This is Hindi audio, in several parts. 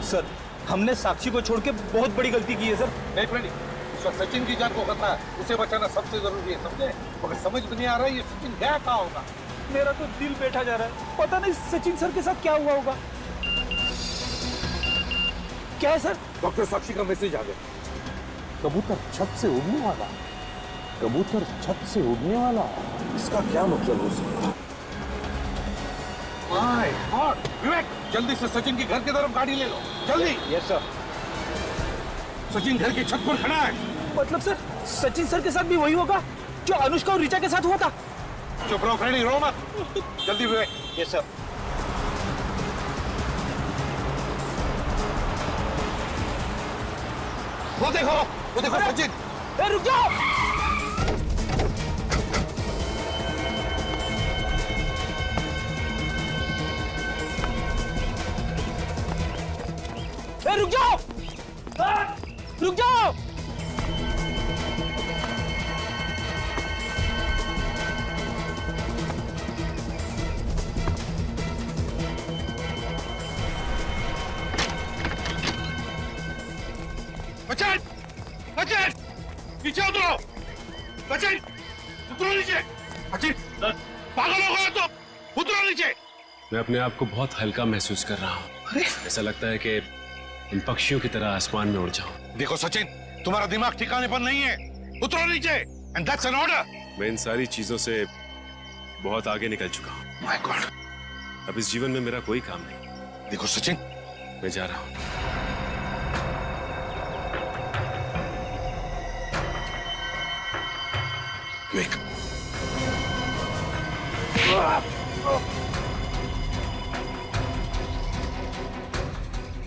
सर, हमने साक्षी को छोड़ के बहुत बड़ी गलती की है सर। नहीं फ्रेंड, सचिन की जान को खतरा है, उसे बचाना सबसे जरूरी है, समझे? मगर समझ में नहीं आ रहा है ये सचिन गया कहाँ होगा। मेरा तो दिल बैठा जा रहा है, पता नहीं सचिन सर के साथ क्या हुआ होगा। क्या है सर? डॉक्टर साक्षी का मैसेज आ गया। कबूतर छत से उड़ने वाला, कबूतर छत से उड़ने वाला, इसका क्या मतलब हो सकता है? My God! विवेक, जल्दी से सचिन की घर की तरफ गाड़ी ले लो, जल्दी। Yes sir. सचिन घर की छत पर खड़ा है। मतलब सर, सचिन सर के साथ भी वही होगा जो अनुष्का और ऋचा के साथ हुआ था? चुप रहो फ्रेंडी, रो मत। जल्दी विवेक। Yes sir. वो देखो सचिन। ए, रुक जाओ। ए, रुक जाओ। रुक जाओ। सचिन! सचिन! नीचे उतरो! सचिन! उतरो नीचे! सचिन! पागल हो गए तुम! उतरो नीचे! मैं अपने आप को बहुत हल्का महसूस कर रहा हूँ। ऐसा लगता है कि इन पक्षियों की तरह आसमान में उड़ जाऊं। देखो सचिन, तुम्हारा दिमाग ठिकाने पर नहीं है। उतरो नीचे! And that's an order! मैं इन सारी चीजों से बहुत आगे निकल चुका हूँ। My God! अब इस जीवन में मेरा कोई काम नहीं। देखो सचिन, मैं जा रहा हूँ। विवेक।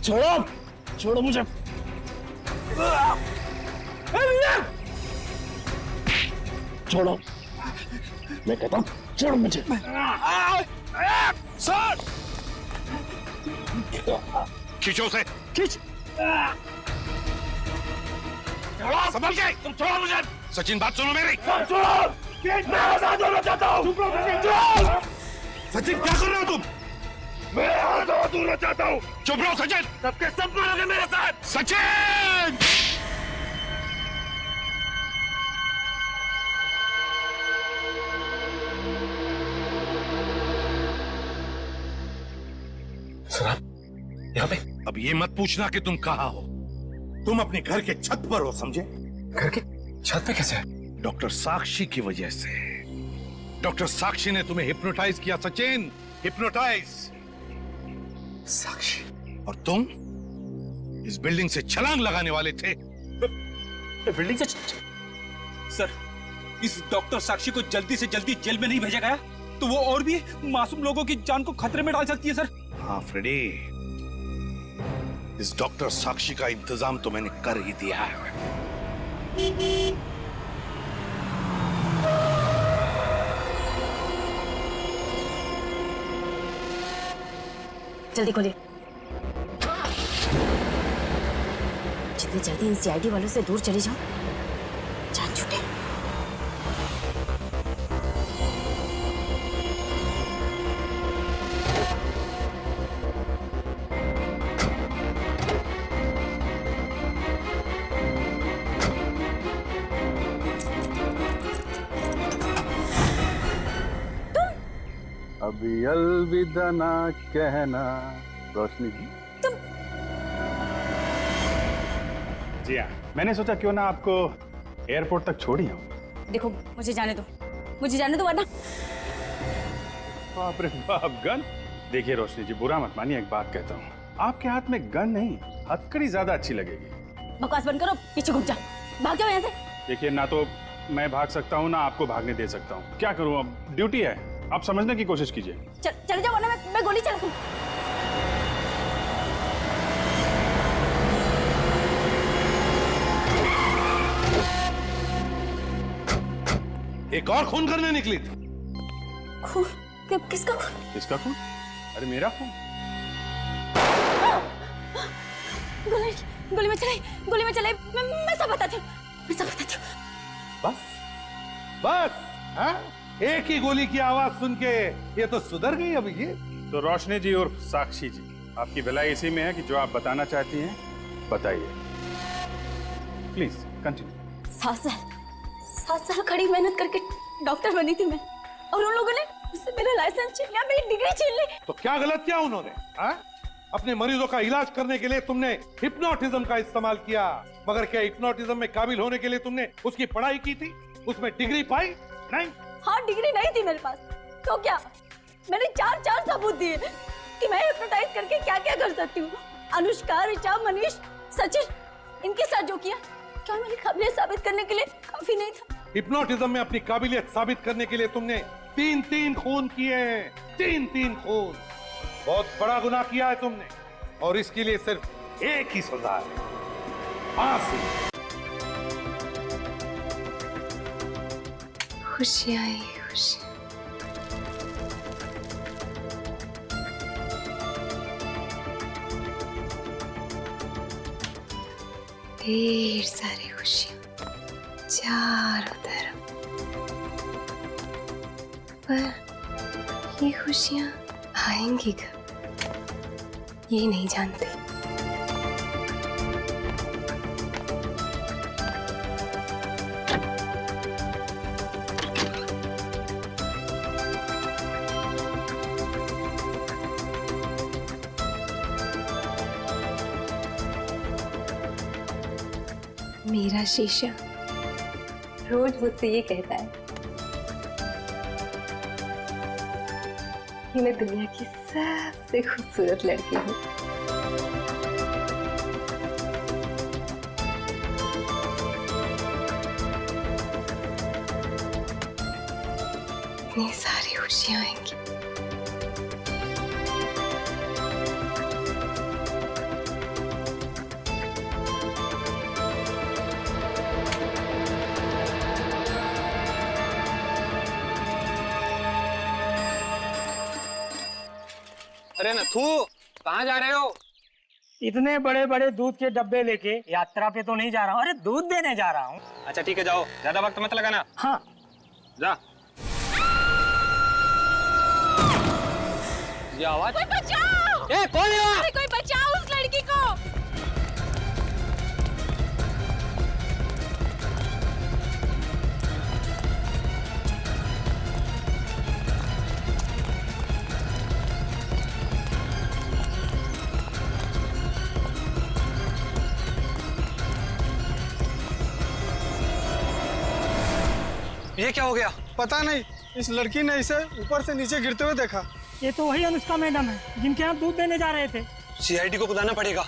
छोड़ो, छोड़ो मुझे। छोड़ो, मैं कहता हूँ छोड़ो मुझे। सर! खींचो उसे! खींच। संभल के! तुम छोड़ो मुझे! सचिन, बात सुनो मेरी! मैं आजाद होना चाहता हूँ। सचिन, क्या कर रहे हो तुम? मैं आजाद होना चाहता हूँ। चुप रहो सचिन! सबके सब मरोगे मेरे साथ। सचिन! सर, यहाँ पे? अब ये मत पूछना कि तुम कहाँ हो। तुम अपने घर के छत पर हो, समझे? घर के छत पे कैसे है? डॉक्टर साक्षी की वजह से। डॉक्टर साक्षी ने तुम्हें हिप्नोटाइज किया सचिन, हिप्नोटाइज। साक्षी? और तुम इस बिल्डिंग से छलांग लगाने वाले थे। बिल्डिंग से? सर, इस डॉक्टर साक्षी को जल्दी से जल्दी जेल में नहीं भेजा गया तो वो और भी मासूम लोगों की जान को खतरे में डाल सकती है सर। हाँ फ्रेडी, इस डॉक्टर साक्षी का इंतजाम तो मैंने कर ही दिया है। जल्दी खोलिए। जितनी जल्दी इन सीआईडी वालों से दूर चली जाओ, जान छूटे। अभी अलविदा ना कहना, रोशनी जी। जी हाँ, मैंने सोचा क्यों ना आपको एयरपोर्ट तक छोड़ ही आऊं। देखो, मुझे जाने दो वरना। बाप रे बाप, गन! देखिए रोशनी जी, बुरा मत मानिए, एक बात कहता हूँ, आपके हाथ में गन नहीं, हथकड़ी ज्यादा अच्छी लगेगी। बकवास बंद करो, पीछे घूम जाओ, भाग जाओ यहाँ से। देखिए, ना तो मैं भाग सकता हूँ ना आपको भागने दे सकता हूँ। क्या करूँ, अब ड्यूटी है, आप समझने की कोशिश कीजिए। चले जाओ वरना मैं गोली चला दूं। एक और खून करने निकली थी। खून? किसका खून? किसका खून? अरे मेरा खून। गोली में चलाई। मैं सब बताती हूँ। बस बस, हाँ? एक ही गोली की आवाज सुन के ये तो सुधर गई। अब ये तो रोशनी जी और साक्षी जी, आपकी भलाई इसी में है कि जो आप बताना चाहती हैं बताइए। Please continue. 7 साल कड़ी मेहनत करके डॉक्टर बनी थी मैं, और उन लोगों ने मुझसे मेरा लाइसेंस छीन लिया, मेरी डिग्री छीन ली। तो क्या गलत किया उन्होंने? हाँ? अपने मरीजों का इलाज करने के लिए तुमने हिप्नोटिज्म का इस्तेमाल किया, मगर क्या हिप्नोटिज्म में काबिल होने के लिए तुमने उसकी पढ़ाई की थी, उसमें डिग्री पाई? नहीं। हाँ, डिग्री नहीं थी मेरे पास, तो क्या? मैंने चार सबूत दिए कि मैं हिप्नोटाइज करके क्या क्या कर सकती हूँ। अनुष्का, ऋचा, मनीष, सचिन, इनके साथ जो किया, क्या मेरी काबिलियत साबित करने के लिए काफी नहीं था? हिप्नोटिज्म में अपनी काबिलियत साबित करने के लिए तुमने 3 खून किए हैं। 3 खून। बहुत बड़ा गुनाह किया है तुमने, और इसके लिए सिर्फ एक ही सजा है, फांसी। खुशियां ही खुशियां। ढेर सारी खुशियां चारों तरफ, पर ये खुशियां आएंगी कब, ये नहीं जानती। मेरा शीशा रोज मुझसे ये कहता है कि मैं दुनिया की सबसे खूबसूरत लड़की हूँ। इतनी सारी खुशियां आएंगी। अरे नथु, कहाँ जा रहे हो? इतने बड़े बड़े दूध के डब्बे लेके यात्रा पे तो नहीं जा रहा हूँ, अरे दूध देने जा रहा हूँ। अच्छा ठीक है, जाओ, ज्यादा वक्त मत लगाना। हाँ। जा। ये आवाज? कोई बचाओ! ए, कौन है वहाँ? अरे कोई बचाओ उस लड़की को! ये क्या हो गया? पता नहीं, इस लड़की ने इसे ऊपर से नीचे गिरते हुए देखा। ये तो वही अनुष्का मैडम है जिनके यहाँ दूध देने जा रहे थे। सीआईडी को बुलाना पड़ेगा।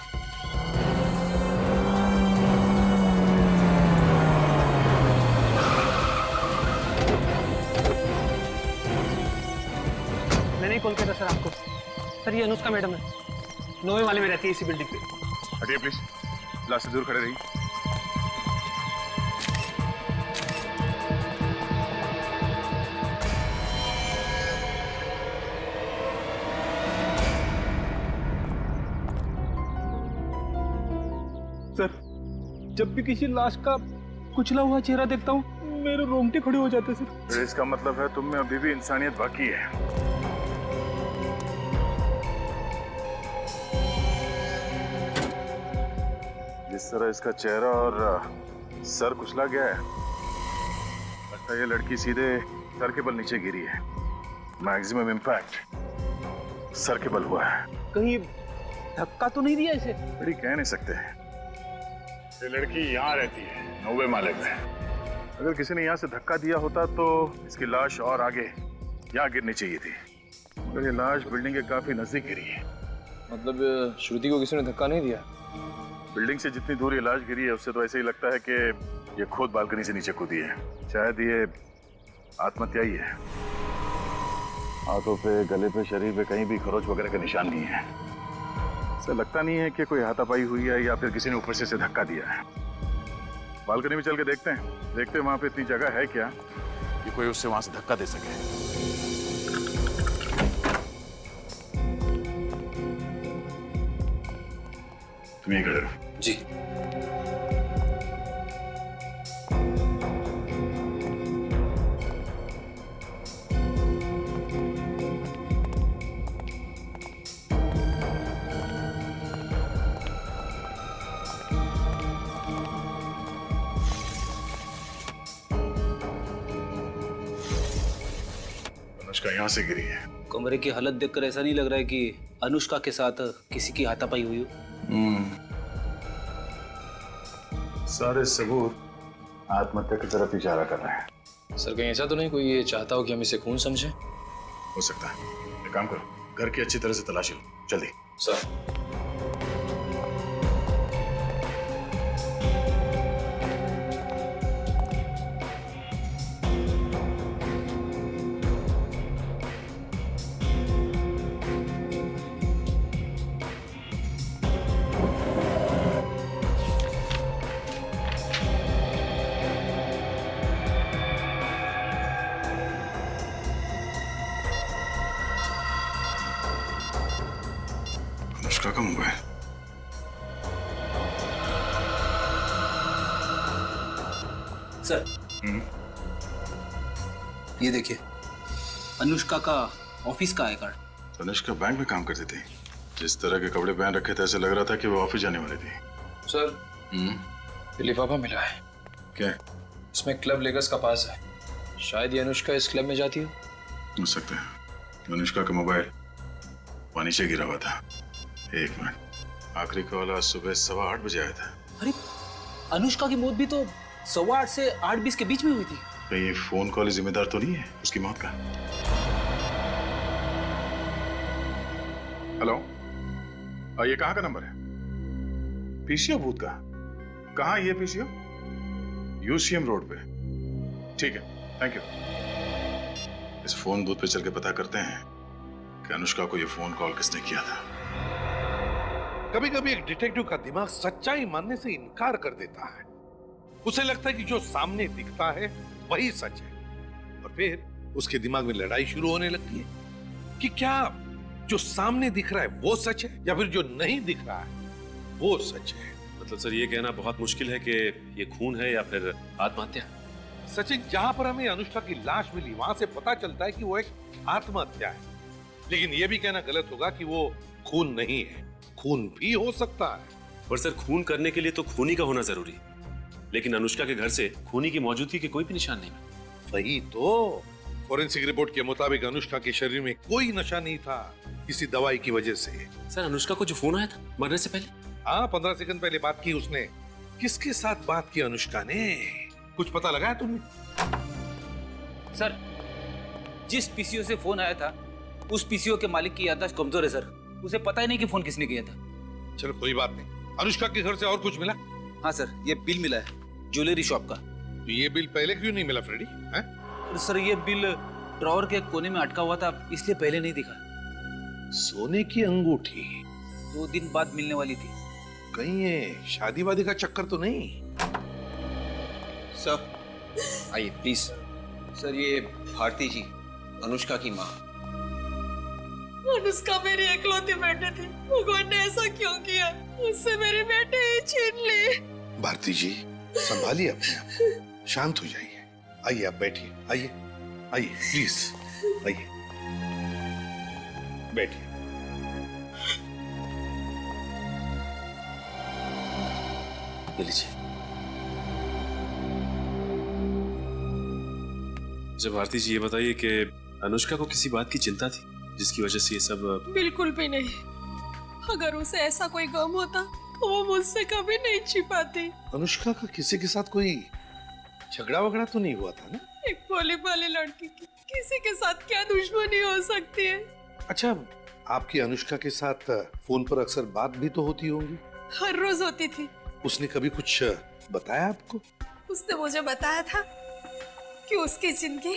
मैंने ही कॉल किया था सर आपको। सर ये अनुष्का मैडम है, 9वें वाले में रहती है इसी बिल्डिंग पे। हटिए प्लीज, क्लास से दूर खड़े रहिए। सर, जब भी किसी लाश का कुचला हुआ चेहरा देखता हूँ मेरे रोंगटे खड़े हो जाते सर। फिर इसका मतलब है तुम में अभी भी इंसानियत बाकी है। जिस तरह इसका चेहरा और सर कुचला गया है, लगता है ये लड़की सीधे सर के बल नीचे गिरी है। मैक्सिमम इम्पैक्ट सर के बल हुआ है। कहीं धक्का तो नहीं दिया इसे? बड़ी कह नहीं सकते। ये लड़की यहाँ रहती है 9वें माले में। अगर किसी ने यहाँ से धक्का दिया होता तो इसकी लाश और आगे यहाँ गिरनी चाहिए थी, मगर ये लाश बिल्डिंग के काफी नजदीक गिरी है। मतलब श्रुति को किसी ने धक्का नहीं दिया? बिल्डिंग से जितनी दूर ये लाश गिरी है उससे तो ऐसे ही लगता है कि ये खुद बालकनी से नीचे कूदी है। शायद ये आत्महत्या ही है। हाथों पे, गले पे, शरीर पे कहीं भी खरोच वगैरह का निशान नहीं है। ऐसा लगता नहीं है कि कोई हाथापाई हुई है या फिर किसी ने ऊपर से इसे धक्का दिया है। बालकनी में चल के देखते हैं वहां पे इतनी जगह है क्या कि कोई उससे वहां से धक्का दे सके। तुम ये खड़े रहो। जी। अनुष्का यहाँ से गिरी है। कमरे की हालत देखकर ऐसा नहीं लग रहा है कि अनुष्का के साथ किसी की हाथापाई हुई हो। सारे सबूत आत्महत्या की तरफ इशारा कर रहे हैं। सर कहीं ऐसा तो नहीं कोई ये चाहता हो कि हम इसे खून समझें? हो सकता है। एक काम करो, घर की अच्छी तरह से तलाशी लो, जल्दी। सर अनुष्का का मोबाइल। सर ये देखिए, अनुष्का का ऑफिस का आई कार्ड। अनुष्का बैंक में काम करती थी। जिस तरह के कपड़े पहन रखे थे ऐसे लग रहा था कि वो ऑफिस जाने वाली थी। सर लिफाफा मिला है। क्या? इसमें क्लब लेगर्स का पास है। शायद ये अनुष्का इस क्लब में जाती हो सकता है। अनुष्का का मोबाइल पानी से गिरा हुआ था। एक मिनट, आखिरी कॉल आज सुबह 8:15 बजे आया था। अरे अनुष्का की मौत भी तो 8:15 से 8:20 के बीच में हुई थी। कहीं ये फोन कॉल जिम्मेदार तो नहीं है उसकी मौत का? हेलो, ये कहाँ का नंबर है? पीसीओ बूथ का? कहाँ ये पीसीओ? यूसीएम रोड पे। ठीक है, थैंक यू। इस फोन बूथ पे चल के पता करते हैं कि अनुष्का को ये फोन कॉल किसने किया था। कभी कभी एक डिटेक्टिव का दिमाग सच्चाई मानने से इनकार कर देता है। उसे लगता है कि जो सामने दिखता है वही सच है, और फिर उसके दिमाग में लड़ाई शुरू होने लगती है कि क्या जो सामने दिख रहा है वो सच है या फिर जो नहीं दिख रहा है वो सच है। मतलब सर ये कहना बहुत मुश्किल है कि ये खून है या फिर आत्महत्या। सचिन, जहां पर हमें अनुष्का की लाश मिली वहां से पता चलता है कि वो एक आत्महत्या है, लेकिन यह भी कहना गलत होगा कि वो खून नहीं है। खून भी हो सकता है। पर सर खून करने के लिए तो खूनी का होना जरूरी, लेकिन अनुष्का के घर से खूनी की मौजूदगी के कोई भी निशान नहीं। वही तो, फॉरेंसिक रिपोर्ट के मुताबिक अनुष्का के शरीर में कोई नशा नहीं था किसी दवाई की वजह से। सर अनुष्का को जो फोन आया था मरने से पहले? हाँ, 15 सेकंड पहले बात की उसने। किसके साथ बात की अनुष्का ने? कुछ पता लगाया तुमने? सर जिस पीसीओ से फोन आया था उस पीसीओ के मालिक की याददाश्त कमजोर है सर। उसे पता ही नहीं कि फोन किसने किया था। चलो कोई बात नहीं। अनुष्का के घर से और कुछ मिला? हाँ सर, ये बिल मिला है ज्वेलरी शॉप का। तो ये बिल पहले क्यों नहीं मिला फ्रेडी? सर ये बिल ड्रॉअर के कोने में अटका हुआ था, इसलिए पहले नहीं दिखा। सोने की अंगूठी 2 दिन बाद मिलने वाली थी। कहीं ये शादी वादी का चक्कर तो नहीं? सर आइए प्लीज। सर ये भारती जी, अनुष्का की माँ। अनुष्का मेरी इकलौती बेटे थी, भगवान ने ऐसा क्यों किया? उससे मेरे बेटे ही छीन लिए। भारती जी संभालिए अपने आप को, शांत हो जाइए। आइए आप बैठिए, आइए आइए प्लीज आइए बैठिए। लीजिए। जब भारती जी ये बताइए कि अनुष्का को किसी बात की चिंता थी जिसकी वजह से ये सब? बिल्कुल भी नहीं। अगर उसे ऐसा कोई गम होता तो वो मुझसे कभी नहीं छिपाती। अनुष्का का किसी के साथ कोई झगड़ा वगड़ा तो नहीं हुआ था ना? एक भोली भाली लड़की की किसी के साथ क्या दुश्मनी हो सकती है? अच्छा, आपकी अनुष्का के साथ फोन पर अक्सर बात भी तो होती होंगी? हर रोज होती थी। उसने कभी कुछ बताया आपको? उसने मुझे बताया था कि उसकी जिंदगी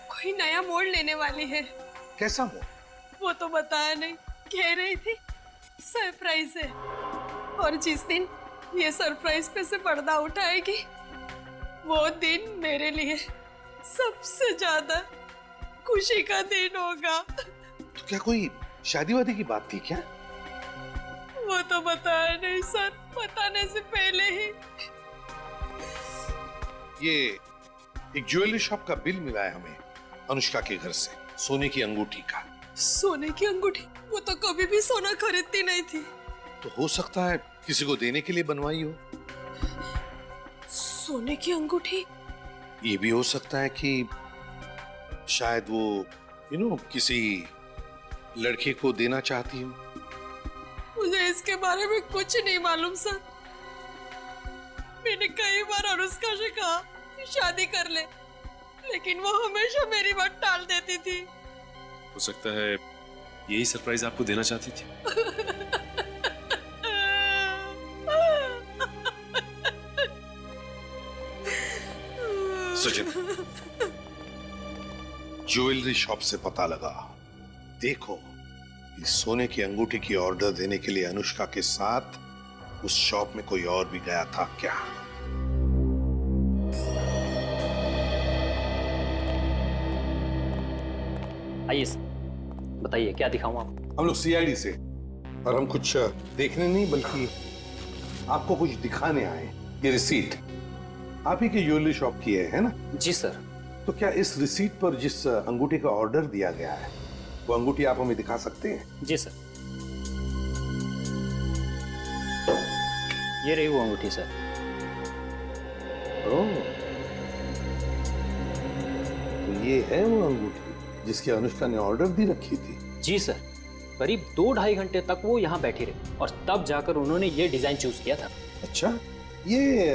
कोई नया मोड़ लेने वाली है। कैसा मोड़? वो तो बताया नहीं, कह रही थी सरप्राइज है, और जिस दिन ये सरप्राइज पे से पर्दा उठाएगी वो दिन मेरे लिए सबसे ज्यादा खुशी का दिन होगा। तो क्या कोई शादी वादी की बात थी क्या? वो तो बताया नहीं सर, बताने से पहले ही। ये एक ज्वेलरी शॉप का बिल मिला है हमें अनुष्का के घर से, सोने की अंगूठी का। सोने की अंगूठी? वो तो कभी भी सोना खरीदती नहीं थी। तो हो सकता है किसी को देने के लिए बनवाई हो। सोने की अंगूठी? ये भी हो सकता है कि शायद वो किसी लड़के को देना चाहती हूँ। मुझे इसके बारे में कुछ नहीं मालूम सर। मैंने कई बार अनुष्का से कहा कि शादी कर ले, लेकिन वो हमेशा मेरी बात टाल देती थी। हो सकता है यही सरप्राइज आपको देना चाहती थी। सचिन, ज्वेलरी शॉप से पता लगा। देखो, इस सोने की अंगूठी की ऑर्डर देने के लिए अनुष्का के साथ उस शॉप में कोई और भी गया था क्या? आइए सर, बताइए क्या दिखाऊं आपको? हम लोग सीआईडी से, और हम कुछ देखने नहीं बल्कि आपको कुछ दिखाने आए। ये रिसीट आप ही की ज्वेलरी शॉप की है ना? जी सर। तो क्या इस रिसीट पर जिस अंगूठी का ऑर्डर दिया गया है वो अंगूठी आप हमें दिखा सकते हैं? जी सर, ये रही वो अंगूठी सर। ओह, तो ये है वो अंगूठी जिसकी अनुष्का ने ऑर्डर दी रखी थी? जी सर, करीब 2-2.5 घंटे तक वो यहाँ बैठी रही और तब जाकर उन्होंने ये डिजाइन चूज किया था। अच्छा, ये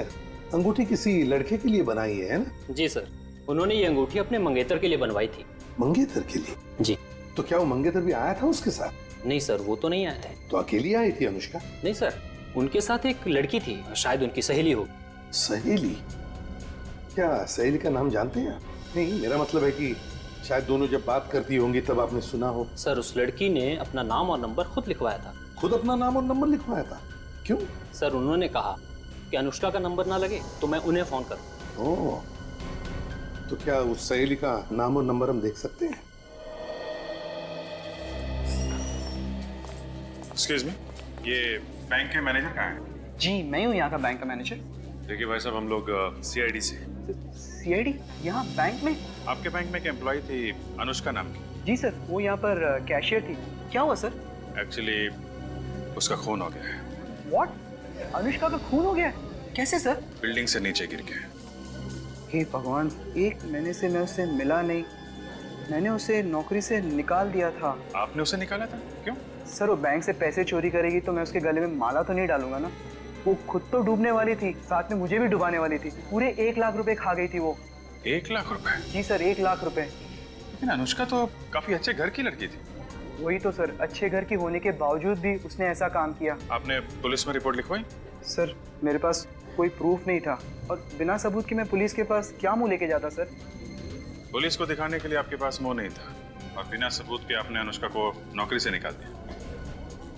अंगूठी किसी लड़के के लिए बनाई है ना? जी सर, उन्होंने ये अंगूठी अपने मंगेतर के लिए बनवाई थी। मंगेतर के लिए? जी। तो क्या वो मंगेतर भी आया था उसके साथ? नहीं सर, वो तो नहीं आया था। तो अकेली आई थी अनुष्का? नहीं सर, उनके साथ एक लड़की थी, शायद उनकी सहेली हो। सहेली? क्या सहेली का नाम जानते हैं? नहीं, मेरा मतलब है कि शायद दोनों जब बात करती होंगी तब आपने सुना हो। सर, उस लड़की ने अपना नाम और नंबर खुद लिखवाया था। खुद अपना नाम और नंबर लिखवाया था? क्यों? सर, उन्होंने कहा कि अनुष्का का नंबर ना लगे तो मैं उन्हें फोन करूं। ओह, तो क्या उस सहेली का नाम और नंबर हम देख सकते हैं? एक्सक्यूज मी, ये बैंक के मैनेजर कहाँ है? जी, मैं हूँ यहाँ का बैंक का मैनेजर। देखिए भाई साहब, हम लोग सीआईडी से। सीआईडी? यहाँ बैंक में? आपके बैंक में एक एम्प्लॉय थी अनुष्का नाम की। जी सर, वो यहाँ पर कैशियर थी। क्या हुआ सर? एक्चुअली उसका खून हो गया है। व्हाट? अनुष्का का खून हो गया? कैसे सर? बिल्डिंग से नीचे गिर के। हे भगवान, 1 महीने से मैं उससे मिला नहीं। मैंने उसे नौकरी से निकाल दिया था। आपने उसे निकाला था? क्यों? सर, वो बैंक से पैसे चोरी करेगी तो मैं उसके गले में माला तो नहीं डालूंगा ना। वो खुद तो डूबने वाली थी, साथ में मुझे भी डुबाने वाली थी। पूरे 1 लाख रुपए खा गई थी वो। 1 लाख रुपए? जी सर, 1 लाख रुपए। लेकिन अनुष्का तो काफी अच्छे घर की लड़की थी। वही तो सर, अच्छे घर की होने के बावजूद भी उसने ऐसा काम किया। आपने पुलिस में रिपोर्ट लिखवाई? सर, मेरे पास कोई प्रूफ नहीं था और बिना सबूत के मैं पुलिस के पास क्या मुंह लेके जाता सर? पुलिस को दिखाने के लिए आपके पास मुंह नहीं था और बिना सबूत के आपने अनुष्का को नौकरी से निकाल दिया।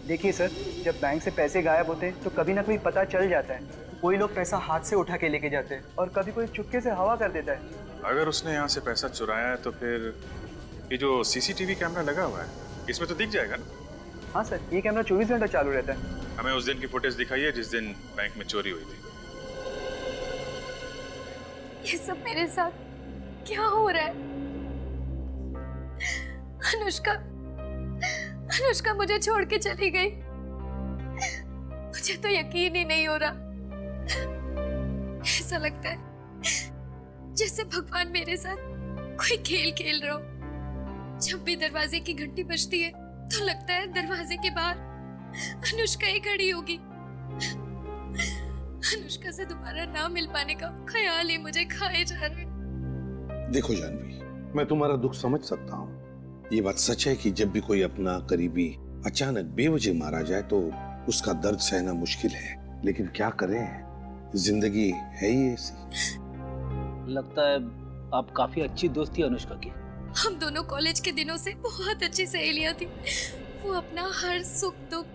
देखिए सर, जब बैंक से पैसे गायब होते हैं तो कभी ना कभी पता चल जाता है। कोई लोग पैसा हाथ से उठा के लेके जाते हैं और कभी कोई चुपके से हवा कर देता है। अगर उसने यहाँ से पैसा चुराया है तो फिर ये जो सीसीटीवी कैमरा लगा हुआ है इसमें तो दिख जाएगा ना? हाँ सर, ये कैमरा 24 घंटा चालू रहता है। हमें उस दिन की फुटेज दिखाइए जिस दिन बैंक में चोरी हुई थी। ये सब मेरे साथ क्या हो रहा है? अनुष्का मुझे छोड़ के चली गई। मुझे तो यकीन ही नहीं हो रहा। ऐसा लगता है जैसे भगवान मेरे साथ कोई खेल खेल रहा हो। जब भी दरवाजे की घंटी बजती है तो लगता है दरवाजे के बाहर अनुष्का ही खड़ी होगी। अनुष्का से दोबारा ना मिल पाने का ख्याल ही मुझे खाए जा रहा है। देखो जानवी, मैं तुम्हारा दुख समझ सकता हूँ। ये बात सच है कि जब भी कोई अपना करीबी अचानक बेवजह मारा जाए तो उसका दर्द सहना मुश्किल है, लेकिन क्या करें, जिंदगी है ही ऐसी। लगता है आप काफी अच्छी दोस्त थी अनुष्का की। हम दोनों कॉलेज के दिनों से बहुत अच्छी सहेलियां थी। वो अपना हर सुख दुख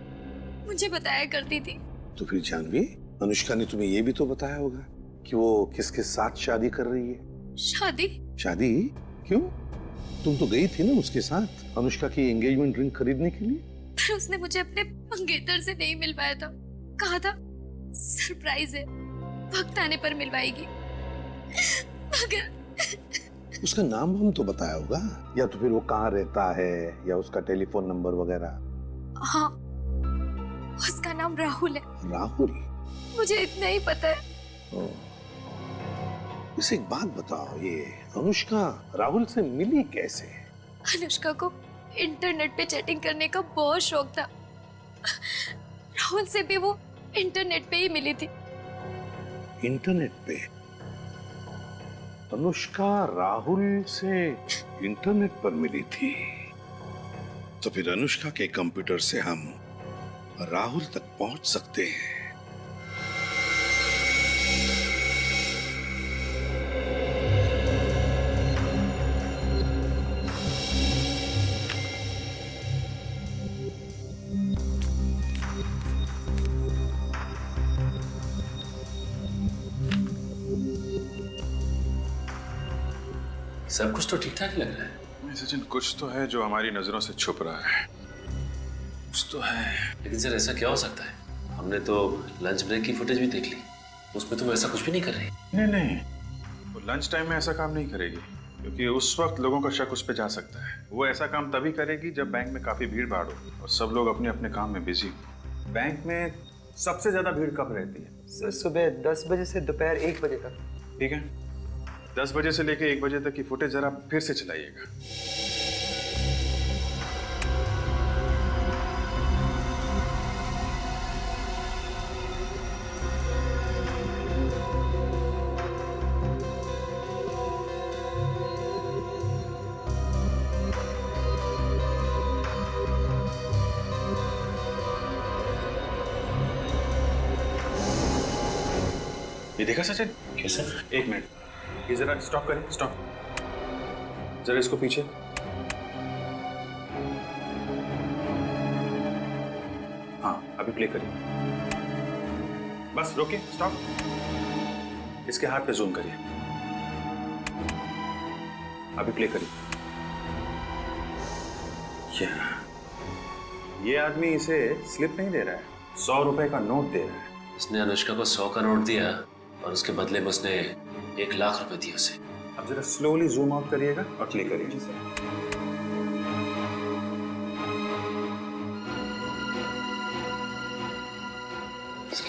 मुझे बताया करती थी। तो फिर जानवी, अनुष्का ने तुम्हें ये भी तो बताया होगा कि वो किसके साथ शादी कर रही है? शादी? शादी? क्यों? तुम तो गई थी ना उसके साथ अनुष्का की एंगेजमेंट रिंग खरीदने के लिए। पर उसने मुझे अपने मंगेतर से नहीं मिलवाया था। कहा था सरप्राइज है, वक्त आने पर मिलवाएगी। मगर उसका नाम हम तो बताया होगा, या तो फिर वो कहाँ रहता है या उसका टेलीफोन नंबर वगैरह। हाँ, उसका नाम राहुल है। राहुल? मुझे इतना ही पता है। इसे एक बात बताओ, ये अनुष्का राहुल से मिली कैसे? अनुष्का को इंटरनेट पे चैटिंग करने का बहुत शौक था। राहुल से भी वो इंटरनेट पे ही मिली थी। इंटरनेट पे अनुष्का राहुल से इंटरनेट पर मिली थी, तो फिर अनुष्का के कंप्यूटर से हम राहुल तक पहुंच सकते हैं। सब कुछ तो ठीक ठाक लग रहा है। नहीं सचिन, कुछ तो है जो हमारी नजरों से छुप रहा है। कुछ तो है। लेकिन सर ऐसा क्या हो सकता है? हमने तो लंच ब्रेक की फुटेज भी देख ली, उसमें तो वो ऐसा कुछ भी नहीं कर रही। नहीं, वो लंच टाइम में ऐसा काम नहीं करेगी, क्योंकि उस वक्त लोगों का शक उस पर जा सकता है। वो ऐसा काम तभी करेगी जब बैंक में काफी भीड़ भाड़ हो और सब लोग अपने अपने काम में बिजी हो। बैंक में सबसे ज्यादा भीड़ कब रहती है? सर सुबह 10 बजे से दोपहर 1 बजे तक। ठीक है, 10 बजे से लेकर 1 बजे तक की फुटेज जरा फिर से चलाइएगा। ये देखा सचिन? कैसा? 1 मिनट, ये जरा स्टॉप करें, स्टॉप। जरा इसको पीछे। हाँ, अभी प्ले करिए। बस रोके, स्टॉप। इसके हाथ पे जूम करिए। अभी प्ले करिए। ये आदमी इसे स्लिप नहीं दे रहा है, 100 रुपए का नोट दे रहा है। उसने अनुष्का को 100 का नोट दिया और उसके बदले में उसने 1 लाख रुपए दिए उसे। अब जरा स्लोली जूम आउट करिएगा और क्लिक करिए।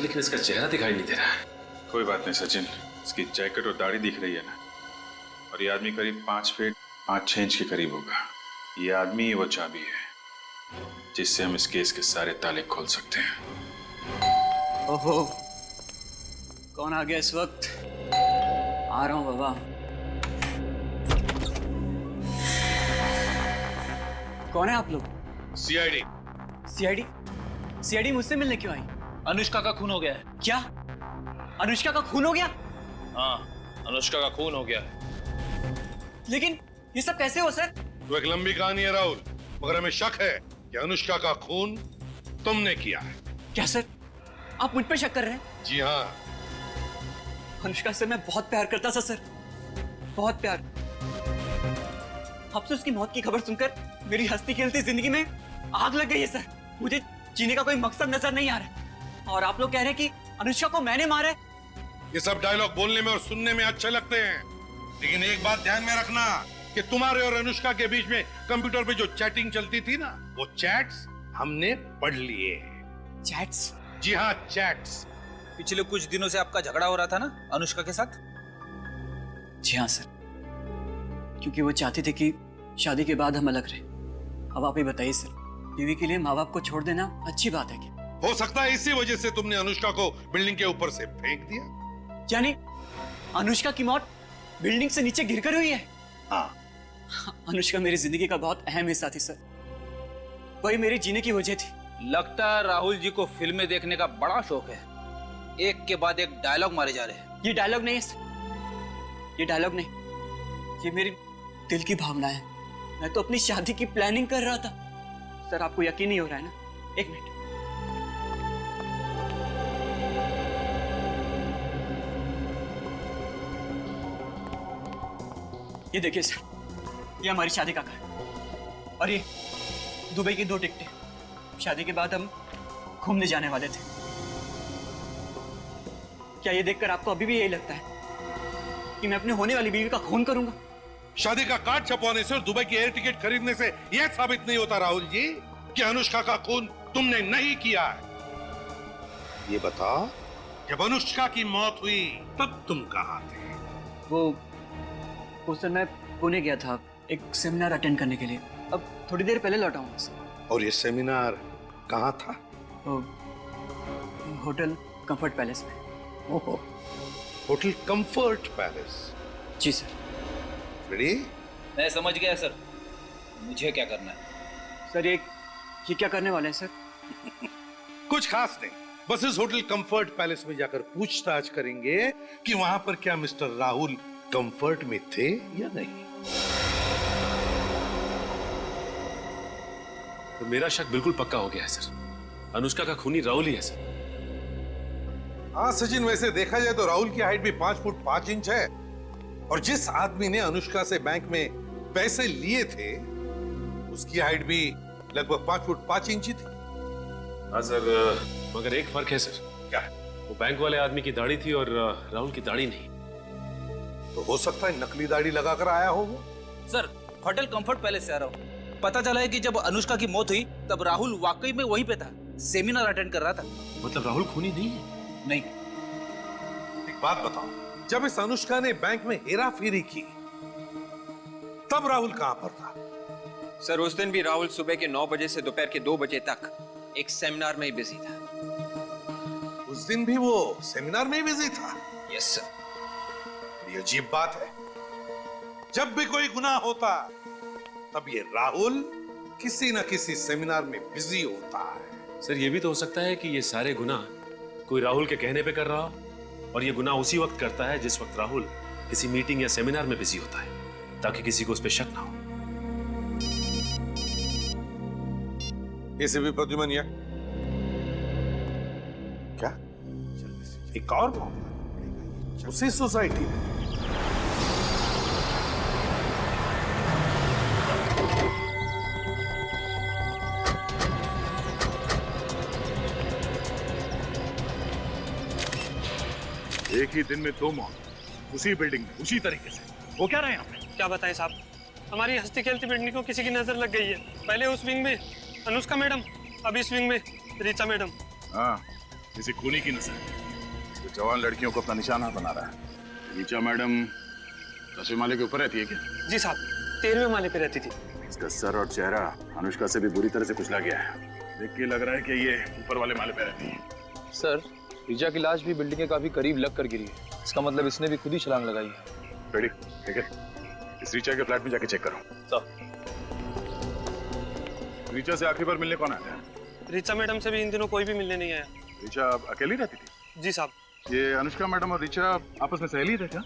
लेकिन इसका चेहरा दिखाई नहीं दे रहा है। कोई बात नहीं सचिन, इसकी जैकेट और दाढ़ी दिख रही है ना, और ये आदमी करीब 5 फीट 5-6 इंच के करीब होगा। ये आदमी ही वो चाबी है जिससे हम इस केस के सारे ताले खोल सकते हैं। ओहो, कौन आ गया इस वक्त? आ रहा हूँ बाबा। कौन है आप लोग? सीआईडी। सीआईडी? सीआईडी मुझसे मिलने क्यों आई? अनुष्का का खून हो गया है। क्या? अनुष्का का खून हो गया? हाँ, अनुष्का का खून हो गया। लेकिन ये सब कैसे हो सर? तो एक लंबी कहानी है राहुल, मगर हमें शक है कि अनुष्का का खून तुमने किया है। क्या सर, आप मुझ पर शक कर रहे हैं? जी हाँ। अनुष्का से मैं बहुत प्यार करता था सर, बहुत प्यार। अब से उसकी मौत की खबर सुनकर मेरी हंसती खेलती जिंदगी में आग लग गई है सर। मुझे जीने का कोई मकसद नजर नहीं आ रहा है। और आप लोग कह रहे हैं कि अनुष्का को मैंने मारा है। ये सब डायलॉग बोलने में और सुनने में अच्छे लगते हैं, लेकिन एक बात ध्यान में रखना कि तुम्हारे और अनुष्का के बीच में कंप्यूटर पे जो चैटिंग चलती थी ना, वो चैट्स हमने पढ़ लिए। चैट्स? जी हाँ, चैट्स। पिछले कुछ दिनों से आपका झगड़ा हो रहा था ना अनुष्का के साथ? जी हाँ सर, क्योंकि वो चाहती थी कि शादी के बाद हम अलग रहे। अब आप ही बताइए सर, बीवी के लिए माँ बाप को छोड़ देना अच्छी बात है क्या? हो सकता है इसी वजह से तुमने अनुष्का को बिल्डिंग के ऊपर से फेंक दिया। यानी अनुष्का की मौत बिल्डिंग से नीचे गिरकर हुई है? हाँ। अनुष्का मेरी जिंदगी का बहुत अहम हिस्सा थी सर, वही मेरी जीने की वजह थी। लगता है राहुल जी को फिल्में देखने का बड़ा शौक है। एक के बाद एक डायलॉग मारे जा रहे हैं। ये डायलॉग नहीं है सर, ये डायलॉग नहीं, ये मेरी दिल की भावना है। मैं तो अपनी शादी की प्लानिंग कर रहा था सर। आपको यकीन नहीं हो रहा है ना? एक मिनट, ये देखिए सर, ये हमारी शादी का कार्ड और ये दुबई की 2 टिकटें। शादी के बाद हम घूमने जाने वाले थे। क्या ये देखकर आपको अभी भी यही लगता है कि मैं अपने होने वाली बीवी का खून करूंगा? शादी का कार्ड छपवाने से और दुबई की एयर टिकट खरीदने से यह साबित नहीं होता राहुल जी कि अनुष्का का खून तुमने नहीं किया है। ये बताओ, जब अनुष्का की मौत हुई तब तुम कहाँ थे? वो सर, मैं पुणे गया था एक सेमिनार अटेंड करने के लिए। अब थोड़ी देर पहले लौटा हूँ सर। और ये सेमिनार कहाँ था? होटल कंफर्ट पैलेस में। ओहो, होटल कंफर्ट पैलेस। जी सर। रेडी? मैं समझ गया सर, मुझे क्या करना है? सर ये क्या करने वाले हैं सर? कुछ खास नहीं, बस इस होटल कंफर्ट पैलेस में जाकर पूछताछ करेंगे कि वहां पर क्या मिस्टर राहुल कंफर्ट में थे या नहीं। तो मेरा शक बिल्कुल पक्का हो गया है सर, अनुष्का का खूनी राहुल ही है सर। हाँ सचिन, वैसे देखा जाए तो राहुल की हाइट भी 5 फुट 5 इंच है, और जिस आदमी ने अनुष्का से बैंक में पैसे लिए थे उसकी हाइट भी लगभग 5 फुट 5 इंच ही थी। हाँ सर, मगर एक फर्क है सर। क्या? वो बैंक वाले आदमी की दाढ़ी थी और राहुल की दाढ़ी नहीं। तो हो सकता है नकली दाढ़ी लगाकर आया हो वो। सर, होटल कंफर्ट पैलेस से आ रहा हूँ। पता चला है कि जब अनुष्का की मौत हुई तब राहुल वाकई में वहीं पे था, सेमिनार अटेंड कर रहा था। मतलब राहुल खूनी नहीं है? नहीं। एक बात बताओ, जब इस अनुष्का ने बैंक में हेरा फेरी की तब राहुल कहां पर था? सर, उस दिन भी राहुल सुबह के 9 बजे से दोपहर के 2 बजे तक एक सेमिनार में ही बिजी था। उस दिन भी वो सेमिनार में ही बिजी था? Yes sir. ये अजीब बात है, जब भी कोई गुनाह होता तब ये राहुल किसी न किसी सेमिनार में बिजी होता है। सर, ये भी तो हो सकता है कि ये सारे गुनाह कोई राहुल के कहने पे कर रहा हो, और ये गुनाह उसी वक्त करता है जिस वक्त राहुल किसी मीटिंग या सेमिनार में बिजी होता है, ताकि किसी को उस पर शक ना हो। इसे भी प्रद्युमन क्या एक और मामला उसी सोसाइटी में? एक ही दिन में 2 मौत, उसी बिल्डिंग में, उसी तरीके से। वो क्या रहे हैं आप? क्या बताएं साहब, हमारी हंसती खेलती बिल्डिंग को किसी की नजर लग गई है। पहले उस विंग में अनुष्का मैडम, अब इस विंग में ऋचा मैडम। हाँ, किसी खूनी की नजर। तो जवान लड़कियों को अपना निशाना बना रहा है। ऋचा मैडम 10वें माले के ऊपर रहती है क्या? जी साहब, 13वें माले पे रहती थी। इसका सर और चेहरा अनुष्का से भी बुरी तरह से कुचला गया है। देख के लग रहा है कि ये ऊपर वाले माले पे रहती है। सर, ऋचा की लाश भी बिल्डिंग के काफी करीब लग कर गिरी है। इसका मतलब इसने भी खुद ही छलांग लगाई है। रेडी? ठीक है, इस ऋचा के फ्लैट में जाके चेक करो। ऋचा से आखिरी बार मिलने कौन आया था? ऋचा मैडम से भी इन दिनों कोई भी मिलने नहीं आया। ऋचा अकेली रहती थी? जी साहब। ये अनुष्का मैडम और ऋचा आपस में सहेली थे क्या?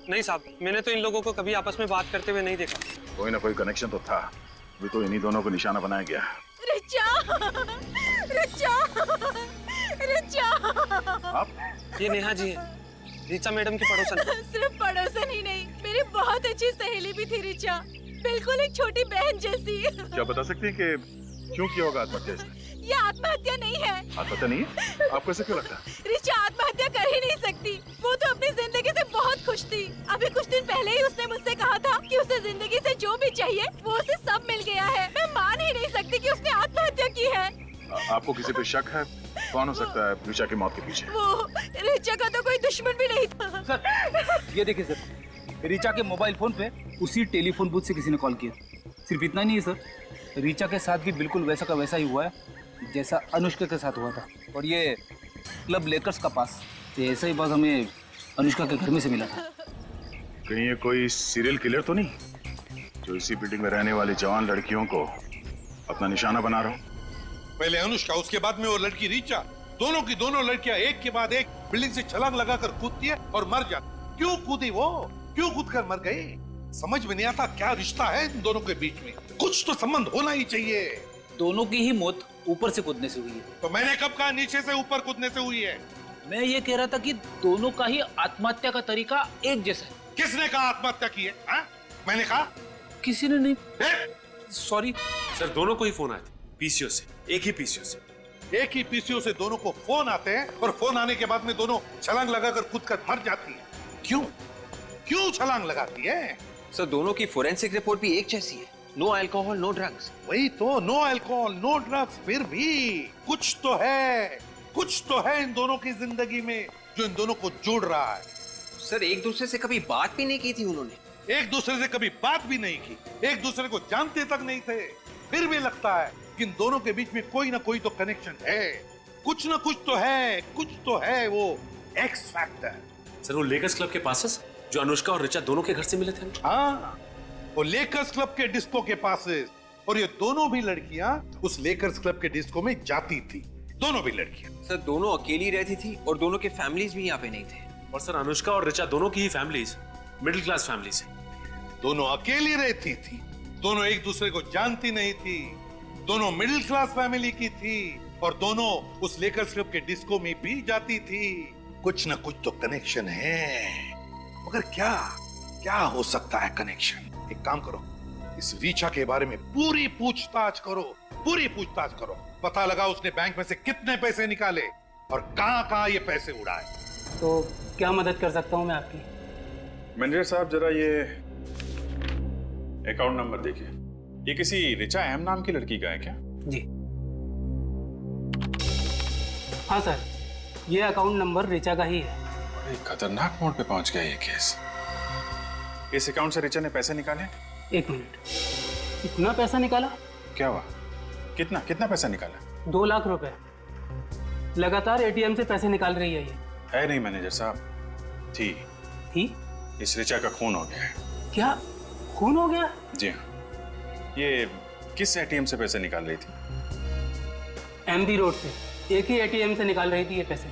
नहीं साहब, मैंने तो इन लोगों को कभी आपस में बात करते हुए नहीं देखा। कोई ना कोई कनेक्शन तो था, भी तो इन्हीं दोनों को निशाना बनाया गया। रिचा! रिचा! रिचा! आप? ये नेहा जी हैं, ऋचा मैडम की पड़ोसन। सिर्फ पड़ोसन ही नहीं, मेरी बहुत अच्छी सहेली भी थी रिचा, बिल्कुल एक छोटी बहन जैसी। क्या बता सकती हैं कि क्यों किया होगा आत्महत्या इसने? ये आत्महत्या नहीं है। आत्महत्या नहीं है? आपको ऐसे क्यों लगता है? रिचा आत्महत्या कर ही नहीं सकती, वो तो अपनी जिंदगी से बहुत खुश थी। अभी कुछ दिन पहले ही उसने मुझसे कहा था कि उसे जिंदगी से जो भी चाहिए वो उसे सब मिल गया है। मैं मान ही नहीं सकती कि उसने आत्महत्या की है। आपको किसी पे शक है? कौन हो सकता है ऋचा की मौत के पीछे? वो ऋचा का तो कोई दुश्मन भी नहीं था। सर, ये देखिए सर, ऋचा के मोबाइल फोन पे उसी टेलीफोन बूथ से किसी ने कॉल किया। सिर्फ इतना नहीं है सर, ऋचा के साथ भी बिल्कुल वैसा का वैसा ही हुआ है जैसा अनुष्का के साथ हुआ था। और ये क्लब लेकर्स का पास, ये ऐसा ही बात हमें अनुष्का के घर में से मिला था। कहीं ये कोई सीरियल किलर तो नहीं, जो इसी बिल्डिंग में रहने वाली जवान लड़कियों को अपना निशाना बना रहा हूँ? पहले अनुष्का, उसके बाद में वो लड़की ऋचा, दोनों की दोनों लड़कियां एक के बाद एक बिल्डिंग से छलांग लगाकर कूदती है और मर जाती। क्यों कूदी वो? क्यों कूदकर मर गई? समझ में नहीं आता क्या रिश्ता है इन दोनों के बीच में। कुछ तो संबंध होना ही चाहिए। दोनों की ही मौत ऊपर से कूदने से हुई है। तो मैंने कब कहा नीचे से ऊपर कूदने से हुई है? मैं ये कह रहा था कि दोनों का ही आत्महत्या का तरीका एक जैसा है। किसने कहा आत्महत्या की है? हा? मैंने कहा? किसी ने नहीं। सॉरी सर, दोनों को ही फोन आए थे पीसीओ से, एक ही पीसीओ से। एक ही पीसीओ से दोनों को फोन आते हैं और फोन आने के बाद में दोनों छलांग लगाकर कूदकर मर जाती है। क्यों? क्यों छलांग लगाती है? सर, दोनों की फोरेंसिक रिपोर्ट भी एक जैसी है। No alcohol, no drugs. वही तो, नो अल्कोहल, नो ड्रग्स। फिर भी कुछ तो है, कुछ तो है इन दोनों की जिंदगी में जो इन दोनों को जोड़ रहा है। सर, एक दूसरे से कभी बात भी नहीं की थी उन्होंने। एक दूसरे से कभी बात भी नहीं की, एक दूसरे को जानते तक नहीं थे, फिर भी लगता है कि इन दोनों के बीच में कोई ना कोई तो कनेक्शन है, कुछ ना कुछ तो है, कुछ तो है, वो एक्स फैक्टर। सर वो लेकर्स क्लब के पासेस जो अनुष्का और ऋचा दोनों के घर से मिले थे। हाँ, वो लेकर्स क्लब के डिस्को के पासेस, और ये दोनों भी लड़कियां उस लेकर्स क्लब के डिस्को में जाती थी, दोनों भी लड़कियां। सर दोनों अकेली रहती थी और दोनों के फैमिलीज भी यहाँ पे नहीं थे। और सर अनुष्का और ऋचा दोनों की ही फैमिलीज मिडिल क्लास फैमिलीज हैं। दोनों अकेली रहती थी, दोनों एक दूसरे को जानती नहीं थी, दोनों मिडिल क्लास फैमिली की थी, और दोनों उस लेकर्स क्लब के डिस्को में भी जाती थी। कुछ ना कुछ तो कनेक्शन है, मगर क्या क्या हो सकता है कनेक्शन? एक काम करो, इस रीचा के बारे में पूरी पूछताछ करो, पूरी पूछताछ करो, पता लगा उसने बैंक में से कितने पैसे निकाले और कहां-कहां ये पैसे उड़ाए। तो क्या मदद कर सकता हूँ मैं आपकी? मैनेजर साहब जरा ये अकाउंट नंबर देखिए, ये किसी ऋचा एम नाम की लड़की का है क्या? जी हाँ सर, ये अकाउंट नंबर ऋचा का ही है। बड़े खतरनाक मोड़ पे पहुंच गया ये केस। इस अकाउंट से ऋचा ने पैसे निकाले? एक मिनट, इतना पैसा निकाला? क्या हुआ? कितना कितना पैसा निकाला? 2 लाख रुपए लगातार एटीएम से पैसे निकाल रही है ये। है नहीं मैनेजर साहब, थी इस ऋचा का खून हो गया है। क्या खून हो गया? जी हाँ। ये किस एटीएम से पैसे निकाल रही थी? एमबी रोड से, एक ही एटीएम से निकाल रही थी ये पैसे।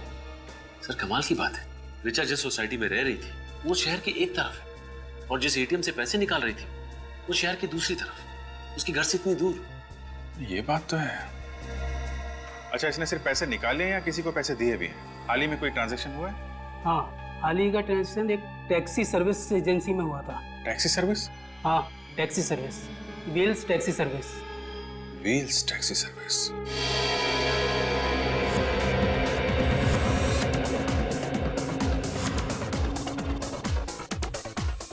सर कमाल की बात है, ऋचा जिस सोसाइटी में रह रही थी वो शहर की एक तरफ है, और जिस एटीएम से पैसे निकाल रही थी वो शहर की दूसरी तरफ, उसके घर से इतनी दूर। ये बात तो है। अच्छा, इसने सिर्फ पैसे निकाले या किसी को पैसे दिए भी हैं? हाल ही में कोई ट्रांजैक्शन हुआ है? हाँ, हाल ही का ट्रांजेक्शन एक टैक्सी सर्विस एजेंसी में हुआ था। Taxi service? हाँ, taxi service, wheels taxi service. Wheels taxi service.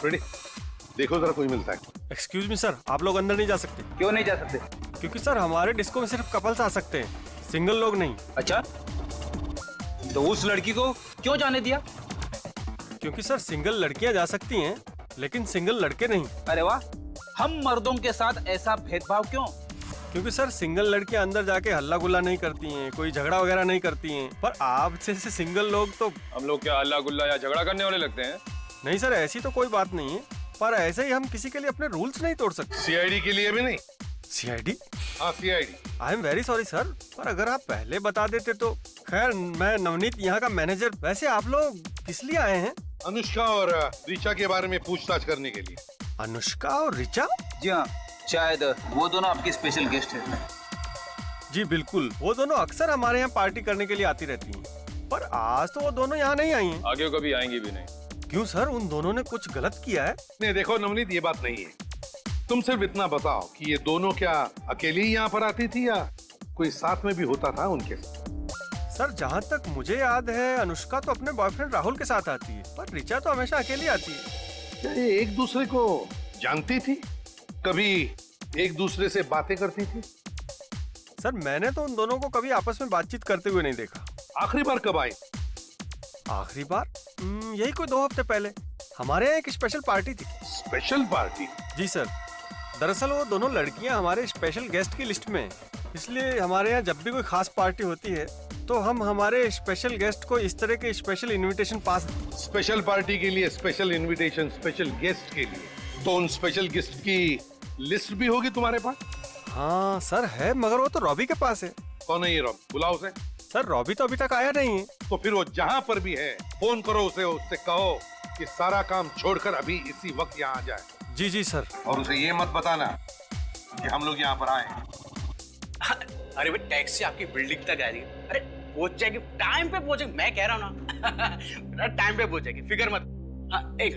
Ready, देखो जरा कोई मिलता है। एक्सक्यूज मी सर, आप लोग अंदर नहीं जा सकते। क्यों नहीं जा सकते? क्योंकि सर हमारे डिस्को में सिर्फ कपल्स आ सकते हैं, सिंगल लोग नहीं। अच्छा, तो उस लड़की को क्यों जाने दिया? क्योंकि सर सिंगल लड़कियां जा सकती हैं लेकिन सिंगल लड़के नहीं। अरे वाह, हम मर्दों के साथ ऐसा भेदभाव क्यों? क्योंकि सर सिंगल लड़कियां अंदर जाके हल्ला गुल्ला नहीं करती हैं, कोई झगड़ा वगैरह नहीं करती हैं, पर आप जैसे सिंगल लोग तो। हम लोग क्या हल्ला गुल्ला या झगड़ा करने वाले लगते हैं? नहीं सर, ऐसी तो कोई बात नहीं है, पर ऐसे ही हम किसी के लिए अपने रूल्स नहीं तोड़ सकते। सीआईडी के लिए भी नहीं? सीआईडी? हाँ CID. I am very sorry sir, पर अगर आप पहले बता देते तो। खैर, मैं नवनीत यहाँ का मैनेजर। वैसे आप लोग किस लिए आए हैं? अनुष्का और ऋचा के बारे में पूछताछ करने के लिए। अनुष्का और ऋचा? जी हाँ, शायद वो दोनों आपके स्पेशल गेस्ट हैं। जी बिल्कुल, वो दोनों अक्सर हमारे यहाँ पार्टी करने के लिए आती रहती हैं, पर आज तो वो दोनों यहाँ नहीं आई हैं। आगे कभी आएंगी भी नहीं। क्यों सर, उन दोनों ने कुछ गलत किया है? नहीं देखो नवनीत, ये बात नहीं है। तुम सिर्फ इतना बताओ कि ये दोनों क्या अकेली ही यहाँ पर आती थी या कोई साथ में भी होता था उनके साथ? सर जहाँ तक मुझे याद है अनुष्का तो अपने बॉयफ्रेंड राहुल के साथ आती है, पर ऋचा तो हमेशा अकेली आती है। क्या ये एक दूसरे को जानती थी? कभी एक दूसरे से बातें करती थी? सर मैंने तो उन दोनों को कभी आपस में बातचीत करते हुए नहीं देखा। आखिरी बार कब आई? आखिरी बार यही कोई 2 हफ्ते पहले। हमारे यहाँ एक स्पेशल पार्टी थी। Special party? जी सर, दरअसल वो दोनों लड़कियां हमारे स्पेशल गेस्ट की लिस्ट में हैं, इसलिए हमारे यहाँ जब भी कोई खास पार्टी होती है तो हम हमारे स्पेशल गेस्ट को इस तरह के स्पेशल इनविटेशन पास। स्पेशल पार्टी के लिए स्पेशल इनविटेशन स्पेशल गेस्ट के लिए, तो उन स्पेशल गेस्ट की लिस्ट भी होगी तुम्हारे पास? हाँ सर है, मगर वो तो रॉबी के पास है। कौन है ये रॉबी? बुलाओ उसे। सर रॉबी तो अभी तक आया नहीं है। तो फिर वो जहाँ पर भी है फोन करो उसे, उससे कहो कि सारा काम छोड़कर अभी इसी वक्त यहाँ आ जाए। जी जी सर। और उसे ये मत बताना कि हम लोग यहाँ पर आए हैं। अरे भाई टैक्सी आपकी बिल्डिंग तक आ रही है। अरे पहुंच जाएगी, टाइम पे पहुंचेगी, मैं कह रहा हूँ ना। टाइम पे पहुंच जाएगी, फिक्र मत। हाँ एक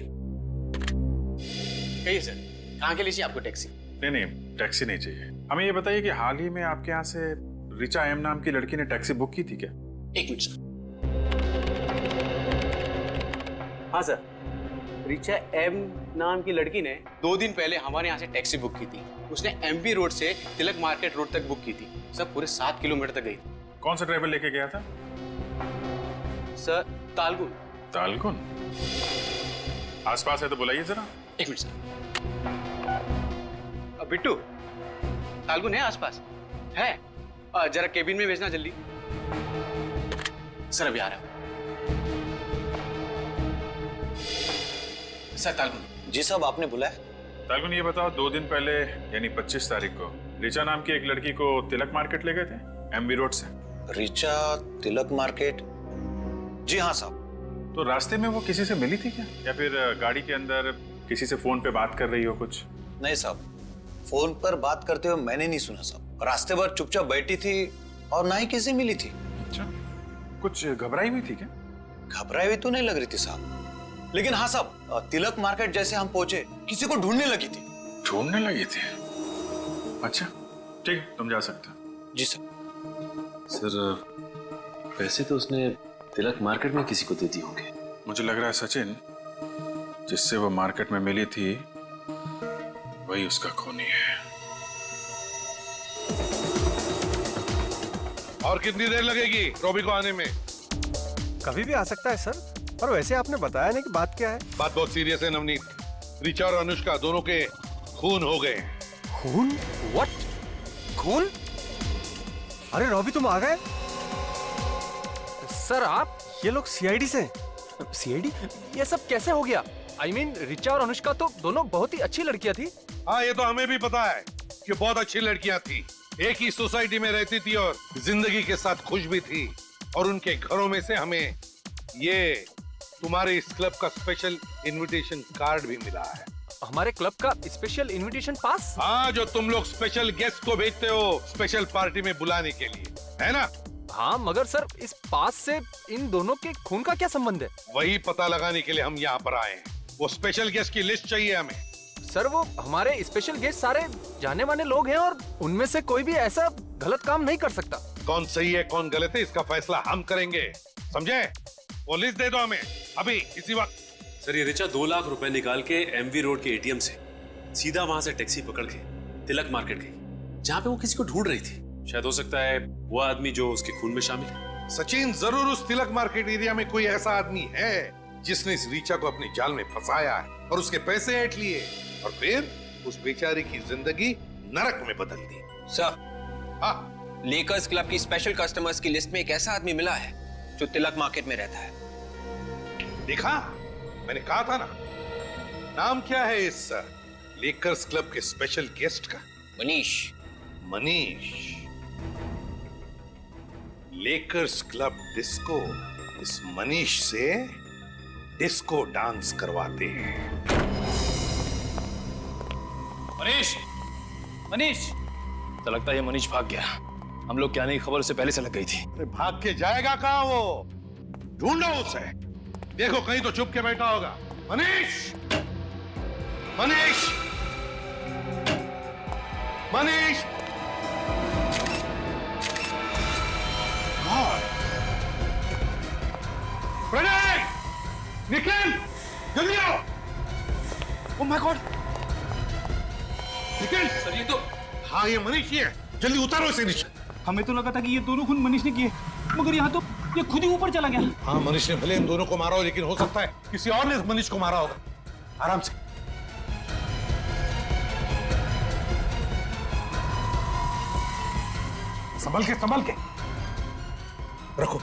कहिए सर, कहाँ के लिए चाहिए आपको टैक्सी? नहीं टैक्सी नहीं चाहिए हमें। ये बताइए कि हाल ही में आपके यहाँ से ऋचा एम नाम की लड़की ने टैक्सी बुक की थी क्या? एक मिनट सर। हाँ सर, ऋचा एम नाम की लड़की ने 2 दिन पहले हमारे यहाँ से टैक्सी बुक की थी। उसने एमपी रोड से तिलक मार्केट रोड तक बुक की थी। सर पूरे 7 किलोमीटर तक गई। कौन सा ड्राइवर लेके गया था? सर तालगुन। तालगुन? आसपास है तो बुलाइए जरा। एक मिनट सर। बिट्टू, तालगुन है आसपास? है? जरा केबिन में भेजना जल्दी। सर अभी आ रहा हूं। सर तालगुन। जी साहब, आपने बुलाया? तालगुन, ये बताओ, 2 दिन पहले यानी 25 तारीख को रिचा नाम की एक लड़की को तिलक मार्केट ले गए थे एमबी रोड से। रिचा तिलक मार्केट? जी हाँ साहब। तो रास्ते में वो किसी से मिली थी क्या, या फिर गाड़ी के अंदर किसी से फोन पे बात कर रही हो कुछ? नहीं साहब, फोन पर बात करते हुए मैंने नहीं सुना साहब। रास्ते भर चुपचाप बैठी थी और ना ही किसी मिली थी। अच्छा, कुछ घबराई हुई थी क्या? घबराई हुई तो नहीं लग रही थी साहब, लेकिन हाँ साहब, तिलक मार्केट जैसे हम पहुंचे किसी को ढूंढने लगी थी। ढूंढने लगी थी? अच्छा ठीक है, तुम जा सकते हो। जी सर। सर पैसे तो उसने तिलक मार्केट में किसी को दे दिए होंगे। मुझे लग रहा है सचिन, जिससे वो मार्केट में मिली थी वही उसका खूनी है। और कितनी देर लगेगी रॉबी को आने में? कभी भी आ सकता है सर। और वैसे आपने बताया नहीं कि बात क्या है? बात बहुत सीरियस है नवनीत। रिचा और अनुष्का दोनों के खून हो गए। खून? व्हाट? खून? अरे रॉबी, तुम आ गए? सर आप? ये लोग सीआईडी से? सीआईडी? ये सब कैसे हो गया? I mean, रिचा और अनुष्का तो दोनों बहुत ही अच्छी लड़कियां थी। हाँ, ये तो हमें भी पता है कि बहुत अच्छी लड़कियां थी, एक ही सोसाइटी में रहती थी और जिंदगी के साथ खुश भी थी। और उनके घरों में से हमें ये तुम्हारे इस क्लब का स्पेशल इनविटेशन कार्ड भी मिला है। हमारे क्लब का स्पेशल इनविटेशन पास? हाँ, जो तुम लोग स्पेशल गेस्ट को भेजते हो स्पेशल पार्टी में बुलाने के लिए, है ना? हाँ, मगर सर इस पास से इन दोनों के खून का क्या संबंध है? वही पता लगाने के लिए हम यहाँ पर आए हैं। वो स्पेशल गेस्ट की लिस्ट चाहिए हमें। सर वो हमारे स्पेशल गेस्ट सारे जाने माने लोग हैं और उनमें से कोई भी ऐसा गलत काम नहीं कर सकता। कौन सही है कौन गलत है इसका फैसला हम करेंगे, समझे? वो लिस्ट दे दो हमें अभी इसी वक्त। सर ये रिचा 2 लाख रुपए निकाल के एमवी रोड के एटीएम से सीधा वहां से टैक्सी पकड़ के तिलक मार्केट गई, जहां पे वो किसी को ढूंढ रही थी। शायद हो सकता है वो आदमी जो उसके खून में शामिल है। सचिन, जरूर उस तिलक मार्केट एरिया में कोई ऐसा आदमी है जिसने इस रिचा को अपनी जाल में फंसाया है और उसके पैसे ऐंठ लिए और फिर उस बेचारी की जिंदगी नरक में बदल दी। सर, हाँ, लेकर्स क्लब की स्पेशल कस्टमर्स की लिस्ट में एक ऐसा आदमी मिला है जो तिलक मार्केट में रहता है। देखा, मैंने कहा था ना। नाम क्या है इस लेकर्स क्लब के स्पेशल गेस्ट का? Manish. Manish. Lakers club disco इस मनीष से डिस्को डांस करवाते हैं। मनीष! मनीष! तो लगता है ये मनीष भाग गया। हम लोग के आने की खबर उससे पहले से लग गई थी। अरे भाग के जाएगा कहां वो? ढूंढो उसे। देखो कहीं तो छुप के बैठा होगा। मनीष! मनीष! मनीष! प्रणय! निखिल! जल्दी आओ! Oh my God! Nikhil! Sir ये तो... हाँ, ये मनीष ही है। जल्दी उतारो इसे नीचे। हमें तो लगा था कि ये दोनों खून मनीष ने किए, मगर यहाँ तो ये खुद ही ऊपर चला गया। हाँ, मनीष ने भले इन दोनों को मारा हो, लेकिन हो सकता है किसी और ने मनीष को मारा होगा। आराम से। संभल के, संभल के रखो।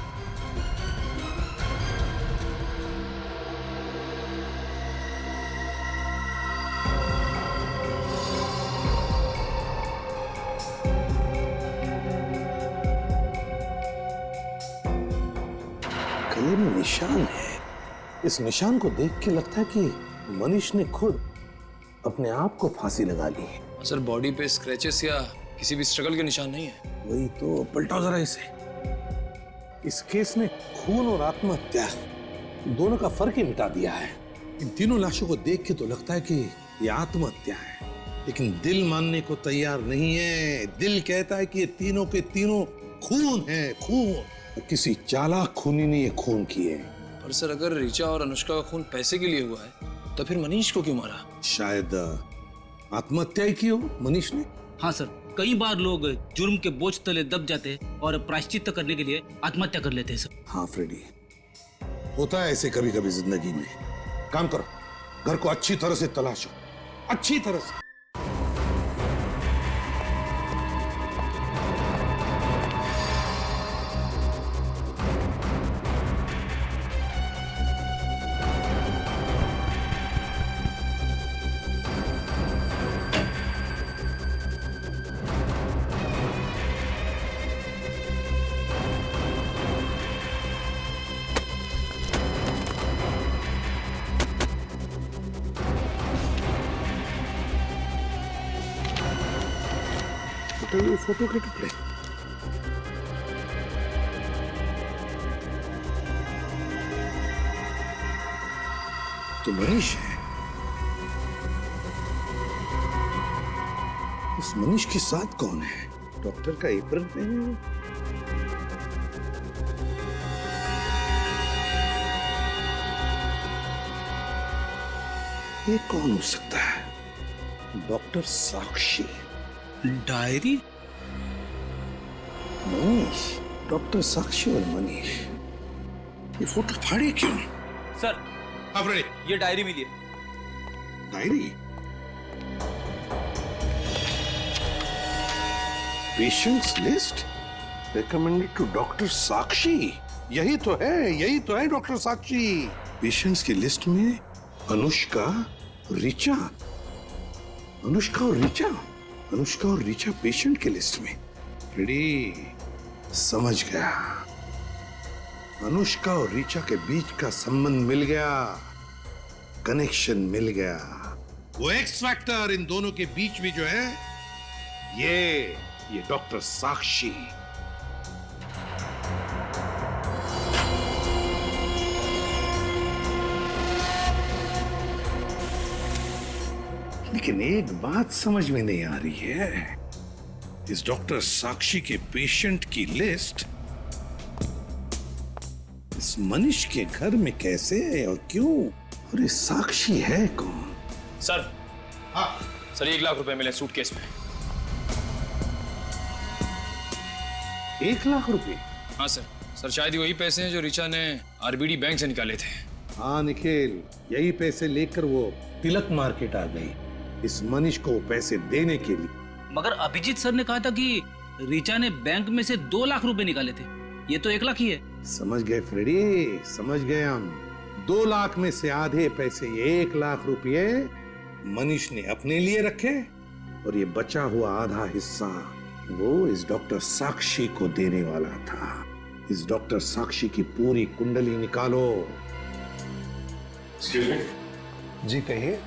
गले में निशान है। इस निशान को देख के लगता है कि मनीष ने खुद अपने आप को फांसी लगा ली है। सर बॉडी पे स्क्रैचेस या किसी भी स्ट्रगल के निशान नहीं है। वही तो, पलटाओ जरा इसे। इस केस ने खून और आत्महत्या दोनों का फर्क ही मिटा दिया है। इन तीनों लाशों को देख के तो लगता है कि ये आत्महत्या है, लेकिन दिल मानने को तैयार नहीं है। दिल कहता है कि ये तीनों के तीनों खून है, खून। किसी चालाक खूनी ने ये खून किए। पर सर अगर रिचा और अनुष्का का खून पैसे के लिए हुआ है तो फिर मनीष को क्यों मारा? शायद आत्महत्या ही की हो मनीष ने। हाँ सर, कई बार लोग जुर्म के बोझ तले दब जाते और प्रायश्चित करने के लिए आत्महत्या कर लेते हैं सर। हाँ फ्रेडी, होता है ऐसे कभी कभी जिंदगी में। काम करो, घर को अच्छी तरह से तलाशो, अच्छी तरह से। ये फोटो के टुकड़े, तो मनीष है। इस मनीष के साथ कौन है? डॉक्टर का एप्रन पहने हुए। ये कौन हो सकता है? डॉक्टर साक्षी। डायरी? मनीष, डॉक्टर साक्षी और मनीष, ये फोटो फाड़े क्यों? सर, ये डायरी मिली है। Diary? Patients list recommended to doctor Sakshi. यही तो है डॉक्टर साक्षी। पेशेंट्स की लिस्ट में अनुष्का, ऋचा, अनुष्का और ऋचा पेशेंट के लिस्ट में। रेडी, समझ गया। अनुष्का और ऋचा के बीच का संबंध मिल गया, कनेक्शन मिल गया। वो एक्स फैक्टर इन दोनों के बीच में जो है, ये डॉक्टर साक्षी। लेकिन एक बात समझ में नहीं आ रही है, इस डॉक्टर साक्षी के पेशेंट की लिस्ट इस मनीष के घर में कैसे है और क्यों? और ये साक्षी है कौन? सर, हाँ सर, 1 लाख रुपए मिले सूटकेस में। 1 लाख रुपए? हाँ सर, शायद वही पैसे हैं जो ऋचा ने आरबीडी बैंक से निकाले थे। हाँ निखिल, यही पैसे लेकर वो तिलक मार्केट आ गई इस मनीष को पैसे देने के लिए। मगर अभिजीत सर ने कहा था कि ऋचा ने बैंक में से 2 लाख रुपए निकाले थे। ये तो 1 लाख ही है। समझ गए फ्रेडी, समझ गए हम। 2 लाख में से आधे पैसे, 1 लाख रुपए मनीष ने अपने लिए रखे और ये बचा हुआ आधा हिस्सा वो इस डॉक्टर साक्षी को देने वाला था। इस डॉक्टर साक्षी की पूरी कुंडली निकालो। जी कहिए।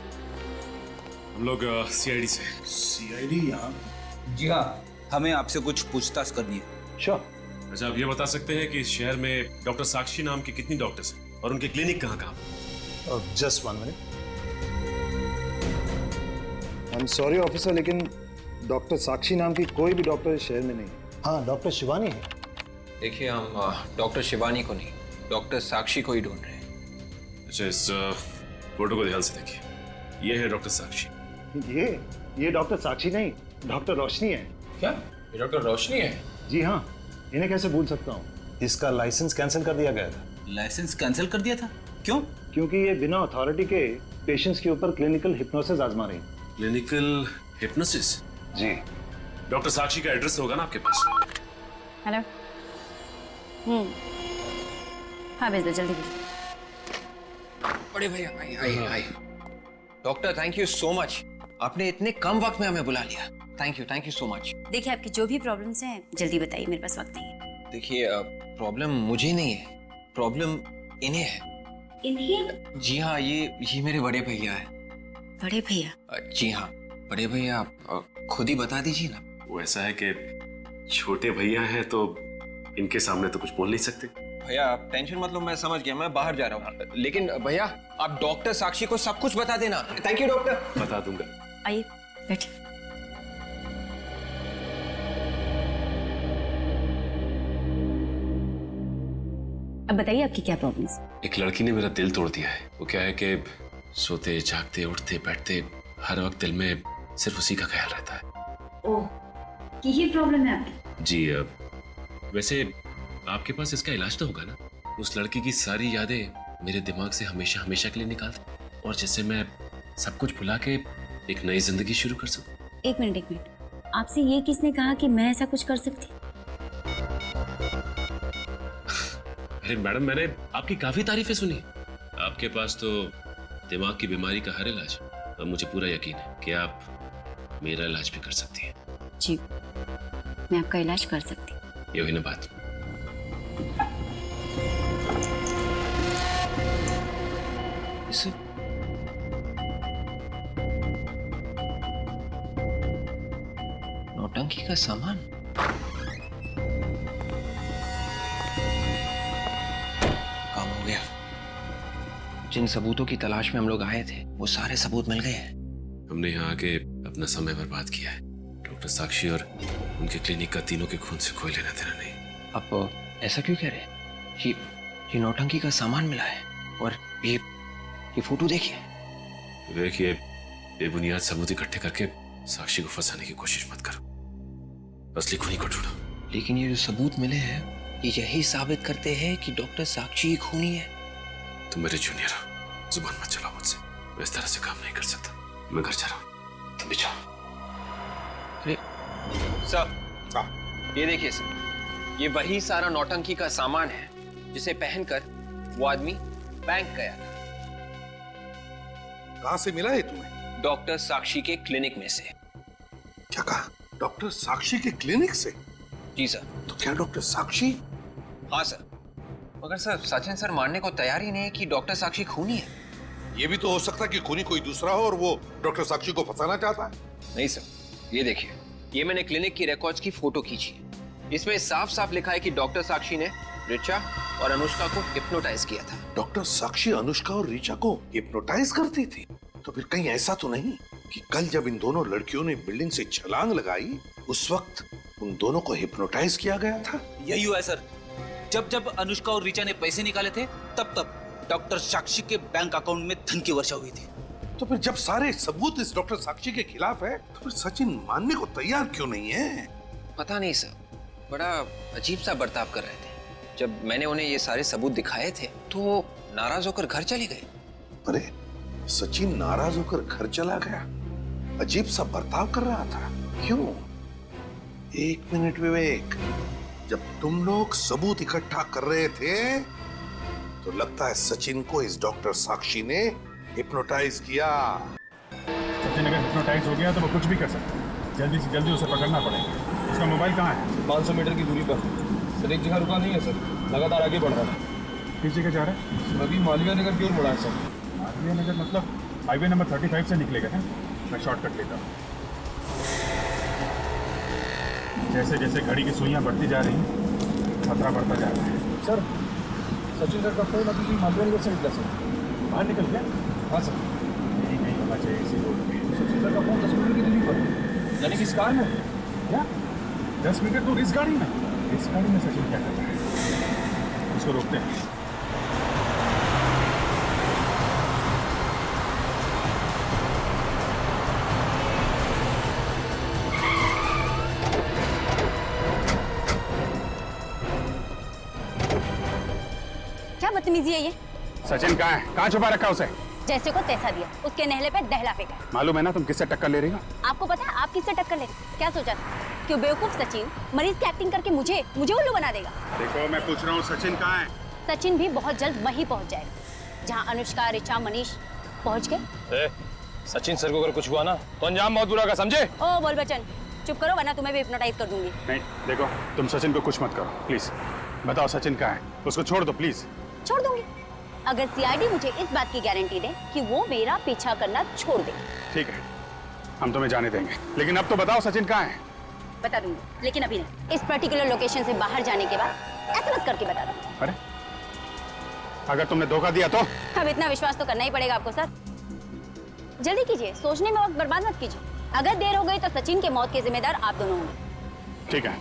हम लोग सीआईडी से। सीआईडी यहाँ? जी हाँ, हमें आपसे कुछ पूछताछ करनी है। श्योर। अच्छा, आप ये बता सकते हैं कि इस शहर में डॉक्टर साक्षी नाम के कितनी डॉक्टर्स हैं और उनके क्लिनिक कहाँ? Just 1 minute. I am sorry officer, लेकिन डॉक्टर साक्षी नाम की कोई भी डॉक्टर इस शहर में नहीं है। हाँ, डॉक्टर शिवानी है। देखिए, हम डॉक्टर शिवानी को नहीं, डॉक्टर साक्षी को ही ढूंढ रहे हैं। अच्छा, इस फोटो को ध्यान से देखिए। ये है डॉक्टर साक्षी। ये डॉक्टर साक्षी नहीं, डॉक्टर रोशनी है। क्या? ये डॉक्टर रोशनी है? जी हाँ, इन्हें कैसे भूल सकता हूँ। इसका लाइसेंस कैंसिल कर दिया गया था। लाइसेंस कैंसिल कर दिया था? क्यों? क्योंकि ये बिना अथॉरिटी के पेशेंट्स के ऊपर क्लिनिकल हिप्नोसिस आजमा रही। Clinical hypnosis? जी। डॉक्टर साक्षी का एड्रेस होगा ना आपके पास? हेलो। हाँ भेज दो, जल्दी भेज। बड़े भैया, आई। Doctor, thank you so much. आपने इतने कम वक्त में हमें बुला लिया। Thank you so much. देखिए, आपकी जो भी प्रॉब्लम्स हैं जल्दी बताइए, मेरे पास वक्त नहीं है। देखिए, प्रॉब्लम मुझे नहीं है, प्रॉब्लम इन्हें है। इन्हें? जी हाँ, ये मेरे बड़े भैया है। बड़े भैया? जी हाँ, बड़े भैया। आप खुद ही बता दीजिए ना। वो ऐसा है कि छोटे भैया हैं तो इनके सामने तो कुछ बोल नहीं सकते। भैया, आप टेंशन मत लो, मैं समझ गया, मैं बाहर जा रहा हूँ। लेकिन भैया, आप डॉक्टर साक्षी को सब कुछ बता देना। Thank you doctor. बता दूंगा। आइए बैठिए। अब बताइए आपकी क्या प्रॉब्लम है? एक लड़की ने मेरा दिल तोड़ दिया है। वो क्या है कि सोते जागते उठते बैठते हर वक्त दिल में सिर्फ उसी का ख्याल रहता है। ओह, ये प्रॉब्लम है आपकी? जी। वैसे आपके पास इसका इलाज तो होगा ना? उस लड़की की सारी यादें मेरे दिमाग से हमेशा के लिए निकाल दे। और जिससे मैं सब कुछ भुला के एक नई जिंदगी शुरू कर सकूं। एक मिनट, आपसे ये किसने कहा कि मैं ऐसा कुछ कर सकती? अरे मैडम, मैंने आपकी काफी तारीफें सुनी। आपके पास तो दिमाग की बीमारी का हर इलाज है। अब मुझे पूरा यकीन है कि आप मेरा इलाज भी कर सकती हैं। जी, मैं आपका इलाज कर सकती हूँ। ये हुई ना बात। इसे नौटंकी का सामान। काम हो गया। जिन सबूतों की तलाश में हम लोग आए थे वो सारे सबूत मिल गए हैं। हमने यहाँ आके अपना समय बर्बाद किया है। डॉक्टर साक्षी और उनके क्लिनिक का तीनों के खून से कोई लेना देना नहीं। आप ऐसा क्यों कह रहे हैं? ये नौटंकी का सामान मिला है और ये फोटो देखिए। विवेक, ये बेबुनियाद सबूत इकट्ठे करके साक्षी को फंसाने की कोशिश मत करो। असली खूनी को ढूंढो। लेकिन ये जो सबूत मिले हैं ये यही साबित करते हैं कि डॉक्टर साक्षी ही खूनी है। तुम मेरे जूनियर हो, जुबान मत चलाओ मुझसे। मैं इस तरह से काम नहीं कर सकता। मैं घर जा रहा हूँ, तुम भी जाओ। अरे सर, ये देखिए सर, ये वही सारा नौटंकी का सामान है जिसे पहनकर वो आदमी बैंक गया था। कहां से मिला है तुम्हें? डॉक्टर साक्षी के क्लिनिक में से। क्या कहा? डॉक्टर साक्षी के क्लिनिक से? जी सर। तो क्या डॉक्टर साक्षी? हाँ सर, मगर सर सचिन सर मानने को तैयार ही नहीं है कि डॉक्टर साक्षी खूनी है। ये भी तो हो सकता है कि खूनी कोई दूसरा हो और वो डॉक्टर साक्षी को फंसाना चाहता है। नहीं सर, ये देखिए, ये मैंने क्लिनिक की रिकॉर्ड्स की फोटो खींची है। इसमें साफ साफ लिखा है कि डॉक्टर साक्षी ने ऋचा और अनुष्का को हिप्नोटाइज किया था। डॉक्टर साक्षी अनुष्का और ऋचा को हिप्नोटाइज करती थी? तो फिर कहीं ऐसा तो नहीं कि कल जब इन दोनों लड़कियों ने बिल्डिंग से छलांग लगाई उस वक्त उन दोनों को हिप्नोटाइज किया गया था? यही हुआ है सर। जब जब अनुष्का और ऋचा ने पैसे निकाले थे तब तब डॉक्टर साक्षी के बैंक अकाउंट में धन की वर्षा हुई थी। तो फिर जब सारे सबूत इस डॉक्टर साक्षी के खिलाफ है तो फिर सचिन मानने को तैयार क्यों नहीं है? पता नहीं सर, बड़ा अजीब सा बर्ताव कर रहे थे। जब मैंने उन्हें ये सारे सबूत दिखाए थे तो नाराज होकर घर चले गए। अरे सचिन नाराज होकर घर चला गया? अजीब सा बर्ताव कर रहा था, क्यों? एक मिनट विवेक, जब तुम लोग सबूत इकट्ठा कर रहे थे तो लगता है सचिन को इस डॉक्टर साक्षी ने हिप्नोटाइज किया। सचिन अगर हिप्नोटाइज हो गया तो वो कुछ भी कर सकता है। जल्दी से जल्दी उसे पकड़ना पड़ेगा। उसका मोबाइल कहाँ है? 500 मीटर की दूरी पर सर। एक जगह रुका नहीं है सर, लगातार आगे बढ़ रहा है। किस जगह जा रहा है? अभी मालवीय नगर की ओर बढ़ा है सर। मालवीय नगर मतलब हाईवे नंबर 35 से निकलेगा है? मैं शॉर्टकट लेता हूँ। जैसे जैसे घड़ी की सुइयां बढ़ती जा रही खतरा बढ़ता जा रहा है। सर सचिन सर का फोन अभी मालवीय नगर से निकला सर। बाहर निकल गया? हाँ सर। यही नहीं होना चाहिए इसी रोड पे। सचिन सर का फोन 10 मीटर की दूरी पर, यानी कि इस कार में। क्या 10 मीटर दूर इस गाड़ी में? इस गाड़ी में सचिन क्या कर रहा है? उसको रोकते हैं। क्या बदतमीजी है ये? सचिन कहाँ है? कहाँ छुपा रखा उसे? जैसे को तैसा दिया, उसके नहले पे दहला फेंका। मालूम है ना तुम किससे टक्कर ले रही हो? आपको पता है आप किससे टक्कर ले? क्या सोचा था कि वो बेवकूफ सचिन मरीज की एक्टिंग करके मुझे उल्लू बना देगा? देखो मैं पूछ रहा हूँ सचिन कहाँ है? सचिन भी बहुत जल्द वहीं पहुंच जाएगा जहाँ अनुष्का, ऋचा, मनीष पहुंच गए। सचिन सर को अगर कुछ हुआ ना तो अंजाम बहुत बुरा का, समझे? ओ बोल बच्चन, चुप करो वरना तुम्हें भी हिप्नोटाइज कर दूंगी। नहीं देखो, तुम सचिन को कुछ मत करो प्लीज। बताओ सचिन कहाँ है? उसको छोड़ दो प्लीज। छोड़ दूंगी अगर सीआईडी मुझे इस बात की गारंटी दे कि वो मेरा पीछा करना छोड़ दे। ठीक है, हम तुम्हें जाने देंगे, लेकिन अब तो बताओ सचिन कहाँ है? बता दूंगी, लेकिन अभी नहीं। इस पर्टिकुलर लोकेशन से बाहर जाने के बाद एसएमएस करके बता दूंगी। अरे अगर तुमने धोखा दिया तो? अब इतना विश्वास तो करना ही पड़ेगा आपको सर। जल्दी कीजिए, सोचने में वक्त बर्बाद मत कीजिए। अगर देर हो गई तो सचिन के मौत के जिम्मेदार आप दोनों होंगे। ठीक है,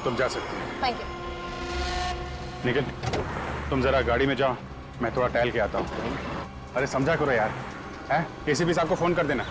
तुम जा सकती हो। Thank you. निखिल, तुम जरा गाड़ी में जाओ, मैं थोड़ा टहल के आता हूँ। अरे समझा करो यार, है? एसीपी साहब को फोन कर देना।